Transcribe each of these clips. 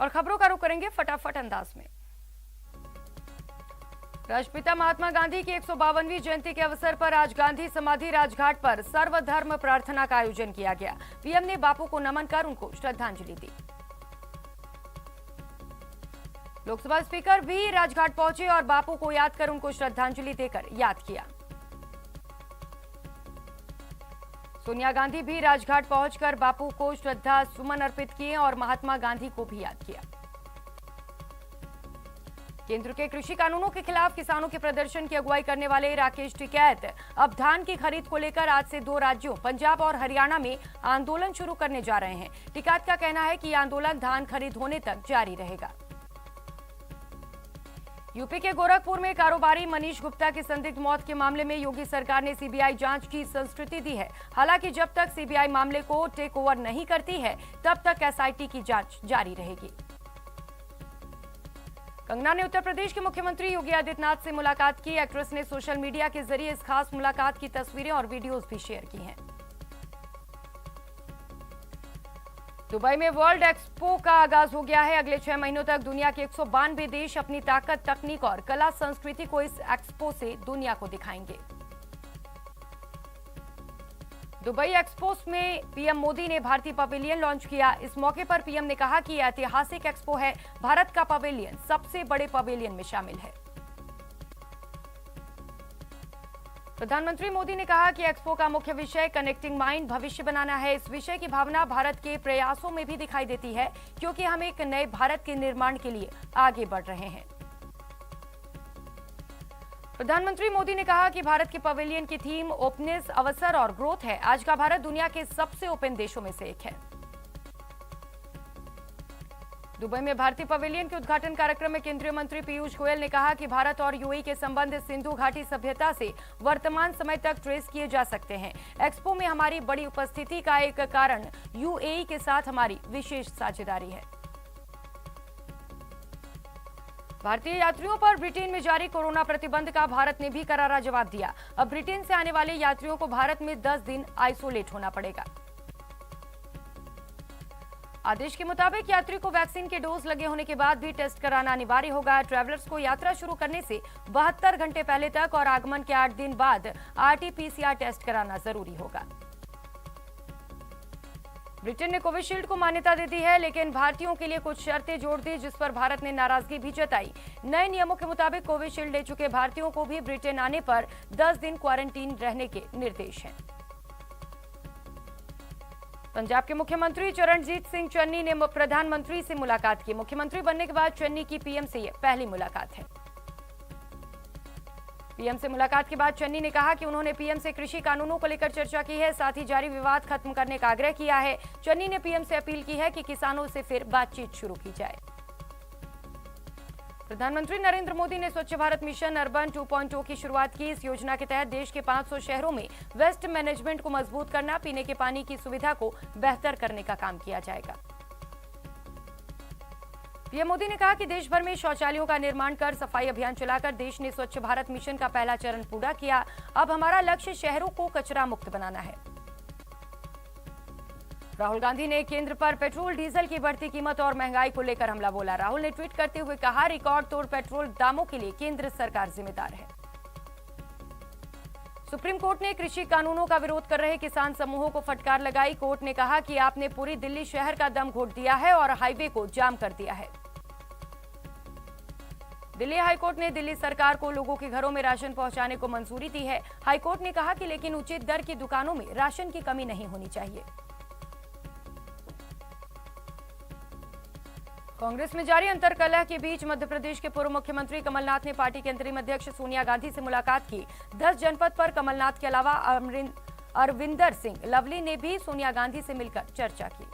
और खबरों का रुख करेंगे फटाफट अंदाज में। राष्ट्रपिता महात्मा गांधी की 152वीं जयंती के अवसर पर आज गांधी समाधि राजघाट पर सर्वधर्म प्रार्थना का आयोजन किया गया। पीएम ने बापू को नमन कर उनको श्रद्धांजलि दी। लोकसभा स्पीकर भी राजघाट पहुंचे और बापू को याद कर उनको श्रद्धांजलि देकर याद किया। सोनिया गांधी भी राजघाट पहुंचकर बापू को श्रद्धा सुमन अर्पित किए और महात्मा गांधी को भी याद किया। केंद्र के कृषि कानूनों के खिलाफ किसानों के प्रदर्शन की अगुवाई करने वाले राकेश टिकैत अब धान की खरीद को लेकर आज से 2 राज्यों पंजाब और हरियाणा में आंदोलन शुरू करने जा रहे हैं। टिकैत का कहना है कि यह आंदोलन धान खरीद होने तक जारी रहेगा। यूपी के गोरखपुर में कारोबारी मनीष गुप्ता की संदिग्ध मौत के मामले में योगी सरकार ने सीबीआई जांच की संस्तुति दी है। हालांकि जब तक सीबीआई मामले को टेक ओवर नहीं करती है तब तक एसआईटी की जांच जारी रहेगी। कंगना ने उत्तर प्रदेश के मुख्यमंत्री योगी आदित्यनाथ से मुलाकात की। एक्ट्रेस ने सोशल मीडिया के जरिए इस खास मुलाकात की तस्वीरें और वीडियोस भी शेयर की हैं। दुबई में वर्ल्ड एक्सपो का आगाज हो गया है। अगले 6 महीनों तक दुनिया के 192 देश अपनी ताकत, तकनीक और कला संस्कृति को इस एक्सपो से दुनिया को दिखाएंगे। दुबई एक्सपो में पीएम मोदी ने भारतीय पवेलियन लॉन्च किया। इस मौके पर पीएम ने कहा कि यह ऐतिहासिक एक्सपो है। भारत का पवेलियन सबसे बड़े पवेलियन में शामिल है। प्रधानमंत्री मोदी ने कहा कि एक्सपो का मुख्य विषय कनेक्टिंग माइंड, भविष्य बनाना है। इस विषय की भावना भारत के प्रयासों में भी दिखाई देती है, क्योंकि हम एक नए भारत के निर्माण के लिए आगे बढ़ रहे हैं। प्रधानमंत्री मोदी ने कहा कि भारत के पवेलियन की थीम ओपननेस, अवसर और ग्रोथ है। आज का भारत दुनिया के सबसे ओपन देशों में से एक है। दुबई में भारतीय पवेलियन के उद्घाटन कार्यक्रम में केंद्रीय मंत्री पीयूष गोयल ने कहा कि भारत और यूएई के संबंध सिंधु घाटी सभ्यता से वर्तमान समय तक ट्रेस किए जा सकते हैं। एक्सपो में हमारी बड़ी उपस्थिति का एक कारण यूएई के साथ हमारी विशेष साझेदारी है। भारतीय यात्रियों पर ब्रिटेन में जारी कोरोना प्रतिबंध का भारत ने भी करारा जवाब दिया। अब ब्रिटेन से आने वाले यात्रियों को भारत में 10 दिन आइसोलेट होना पड़ेगा। आदेश के मुताबिक यात्री को वैक्सीन के डोज लगे होने के बाद भी टेस्ट कराना अनिवार्य होगा। ट्रैवलर्स को यात्रा शुरू करने से 72 घंटे पहले तक और आगमन के 8 दिन बाद आरटी-पीसीआर टेस्ट कराना जरूरी होगा। ब्रिटेन ने कोविशील्ड को मान्यता दे दी है, लेकिन भारतीयों के लिए कुछ शर्तें जोड़ दी, जिस पर भारत ने नाराजगी भी जताई। नए नियमों के मुताबिक कोविशील्ड ले चुके भारतीयों को भी ब्रिटेन आने पर 10 दिन क्वारंटीन रहने के निर्देश हैं। पंजाब के मुख्यमंत्री चरणजीत सिंह चन्नी ने प्रधानमंत्री से मुलाकात की। मुख्यमंत्री बनने के बाद चन्नी की पीएम से यह पहली मुलाकात है। पीएम से मुलाकात के बाद चन्नी ने कहा कि उन्होंने पीएम से कृषि कानूनों को लेकर चर्चा की है, साथ ही जारी विवाद खत्म करने का आग्रह किया है। चन्नी ने पीएम से अपील की है कि किसानों से फिर बातचीत शुरू की जाए। प्रधानमंत्री नरेंद्र मोदी ने स्वच्छ भारत मिशन अर्बन 2.0 की शुरुआत की। इस योजना के तहत देश के 500 शहरों में वेस्ट मैनेजमेंट को मजबूत करना, पीने के पानी की सुविधा को बेहतर करने का काम किया जाएगा। पीएम मोदी ने कहा कि देश भर में शौचालयों का निर्माण कर सफाई अभियान चलाकर देश ने स्वच्छ भारत मिशन का पहला चरण पूरा किया। अब हमारा लक्ष्य शहरों को कचरा मुक्त बनाना है। राहुल गांधी ने केंद्र पर पेट्रोल डीजल की बढ़ती कीमत और महंगाई को लेकर हमला बोला। राहुल ने ट्वीट करते हुए कहा, रिकॉर्ड तोड़ पेट्रोल दामों के लिए केंद्र सरकार जिम्मेदार है। सुप्रीम कोर्ट ने कृषि कानूनों का विरोध कर रहे किसान समूहों को फटकार लगाई। कोर्ट ने कहा कि आपने पूरी दिल्ली शहर का दम घोट दिया है और हाईवे को जाम कर दिया है। दिल्ली हाईकोर्ट ने दिल्ली सरकार को लोगों के घरों में राशन पहुंचाने को मंजूरी दी है। हाईकोर्ट ने कहा कि लेकिन उचित दर की दुकानों में राशन की कमी नहीं होनी चाहिए। कांग्रेस में जारी अंतर्कलह के बीच मध्य प्रदेश के पूर्व मुख्यमंत्री कमलनाथ ने पार्टी के अंतरिम अध्यक्ष सोनिया गांधी से मुलाकात की। 10 जनपद पर कमलनाथ के अलावा अरविंदर सिंह लवली ने भी सोनिया गांधी से मिलकर चर्चा की।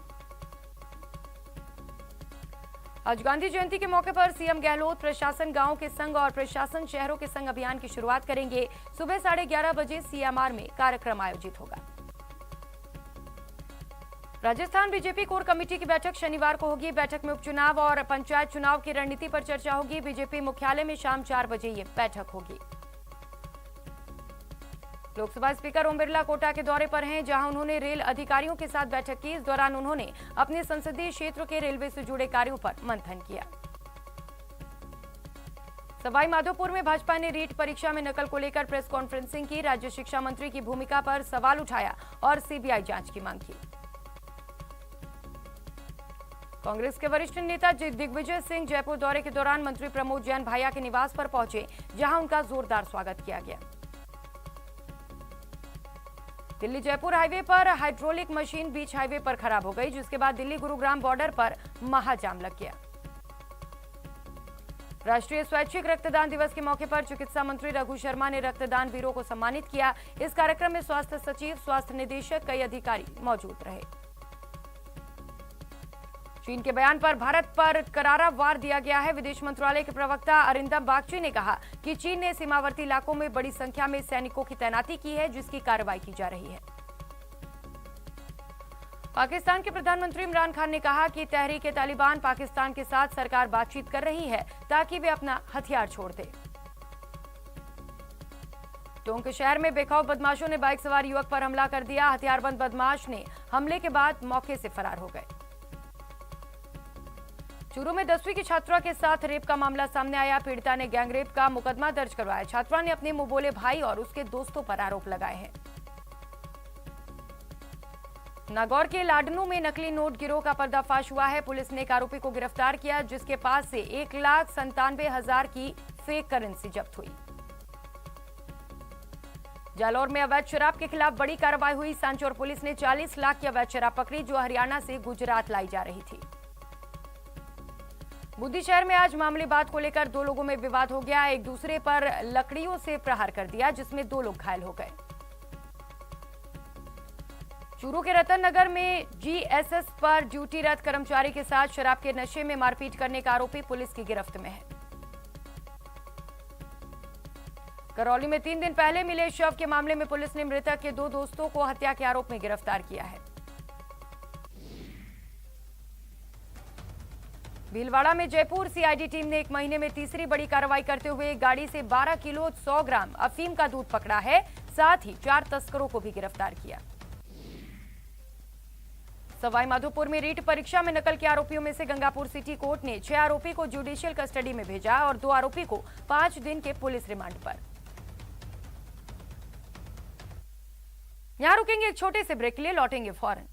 आज गांधी जयंती के मौके पर सीएम गहलोत प्रशासन गांव के संग और प्रशासन शहरों के संग अभियान की शुरुआत करेंगे। सुबह 11:30 बजे सीएमआर में कार्यक्रम आयोजित होगा। राजस्थान बीजेपी कोर कमेटी की बैठक शनिवार को होगी। बैठक में उपचुनाव और पंचायत चुनाव की रणनीति पर चर्चा होगी। बीजेपी मुख्यालय में शाम 4 बजे ये बैठक होगी। लोकसभा स्पीकर ओम बिरला कोटा के दौरे पर हैं, जहां उन्होंने रेल अधिकारियों के साथ बैठक की। इस दौरान उन्होंने अपने संसदीय क्षेत्र के रेलवे से जुड़े कार्यों पर मंथन किया। सवाई माधोपुर में भाजपा ने रीट परीक्षा में नकल को लेकर प्रेस कॉन्फ्रेंसिंग की। राज्य शिक्षा मंत्री की भूमिका पर सवाल उठाया और सीबीआई जांच की मांग की। कांग्रेस के वरिष्ठ नेता दिग्विजय सिंह जयपुर दौरे के दौरान मंत्री प्रमोद जैन भाया के निवास पर पहुंचे, जहां उनका जोरदार स्वागत किया गया। दिल्ली जयपुर हाईवे पर हाइड्रोलिक मशीन बीच हाईवे पर खराब हो गई, जिसके बाद दिल्ली गुरुग्राम बॉर्डर पर महाजाम लग गया। राष्ट्रीय स्वैच्छिक रक्तदान दिवस के मौके पर चिकित्सा मंत्री रघु शर्मा ने रक्तदान वीरों को सम्मानित किया। इस कार्यक्रम में स्वास्थ्य सचिव, स्वास्थ्य निदेशक, कई अधिकारी मौजूद रहे। चीन के बयान पर भारत पर करारा वार दिया गया है। विदेश मंत्रालय के प्रवक्ता अरिंदम बागची ने कहा कि चीन ने सीमावर्ती इलाकों में बड़ी संख्या में सैनिकों की तैनाती की है, जिसकी कार्रवाई की जा रही है। पाकिस्तान के प्रधानमंत्री इमरान खान ने कहा कि तहरीक तालिबान पाकिस्तान के साथ सरकार बातचीत कर रही है ताकि वे अपना हथियार छोड़ दें। टोंक शहर में बेखौफ बदमाशों ने बाइक सवार युवक पर हमला कर दिया। हथियारबंद बदमाश ने हमले के बाद मौके से फरार हो गए। चूरू में 10वीं की छात्रा के साथ रेप का मामला सामने आया। पीड़िता ने गैंगरेप का मुकदमा दर्ज करवाया। छात्रा ने अपने मुंह बोले भाई और उसके दोस्तों पर आरोप लगाए हैं। नागौर के लाडनू में नकली नोट गिरोह का पर्दाफाश हुआ है। पुलिस ने एक आरोपी को गिरफ्तार किया, जिसके पास से 1,97,000 की फेक करेंसी जब्त हुई। जालौर में अवैध शराब के खिलाफ बड़ी कार्रवाई हुई। सांचौर पुलिस ने 40 लाख की अवैध शराब पकड़ी, जो हरियाणा से गुजरात लाई जा रही थी। बूंदी शहर में आज मामूली बात को लेकर दो लोगों में विवाद हो गया। एक दूसरे पर लकड़ियों से प्रहार कर दिया, जिसमें 2 लोग घायल हो गए। चूरू के रतन नगर में जीएसएस पर ड्यूटीरत कर्मचारी के साथ शराब के नशे में मारपीट करने का आरोपी पुलिस की गिरफ्त में है। करौली में 3 दिन पहले मिले शव के मामले में पुलिस ने मृतक के 2 दोस्तों को हत्या के आरोप में गिरफ्तार किया है। भीलवाड़ा में जयपुर सीआईडी टीम ने 1 महीने में तीसरी बड़ी कार्रवाई करते हुए गाड़ी से 12 किलो 100 ग्राम अफीम का दूध पकड़ा है। साथ ही 4 तस्करों को भी गिरफ्तार किया। सवाई माधोपुर में रीट परीक्षा में नकल के आरोपियों में से गंगापुर सिटी कोर्ट ने 6 आरोपी को जुडिशियल कस्टडी में भेजा और 2 आरोपी को 5 दिन के पुलिस रिमांड पर। यहां रुकेंगे एक छोटे से ब्रेक के लिए, लौटेंगे फौरन।